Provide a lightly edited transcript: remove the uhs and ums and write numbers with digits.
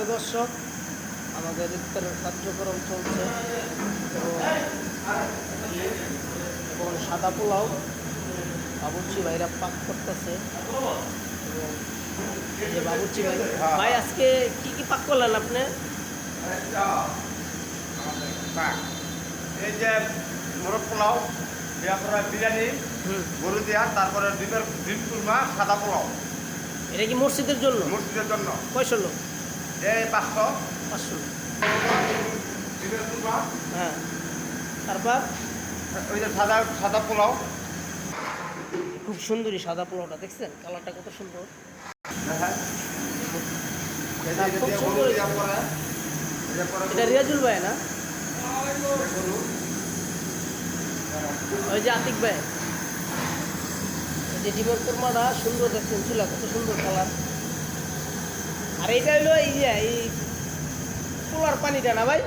প্রিয় দর্শক, আমাদের ইফতারের কার্যক্রম চলছে এবং সাদা পোলাও বাবুর্চি ভাইরা পাক করতেছে। এবং যে বাবুর্চি ভাই ভাই আজকে কি কি পাক করলেন আপনি? এই যে মোরগ পোলাও, তারপরে বিরিয়ানি, গরু দেওয়া, তারপরে ডিম কুরমা, সাদা পোলাও। এটা কি মসজিদের জন্য? মসজিদের জন্য। কয়শো লোক? এই 500। 500। ডিমের কুরমা, হ্যাঁ, তারপর ওই যে সাদা পোলাও। খুব সুন্দরী সাদা পোলাওটা দেখছেন, কালারটা কত সুন্দর। হ্যাঁ, খুব সুন্দর। এটা রিয়াজুল ভাই না? ওই যে আতিক ভাই, এই যে ডিমের কোরমাটা সুন্দর দেখছেন, চুলা কত সুন্দর কালার। আর এইটা হইলো এই যে এই পোলার পানিটা না ভাই?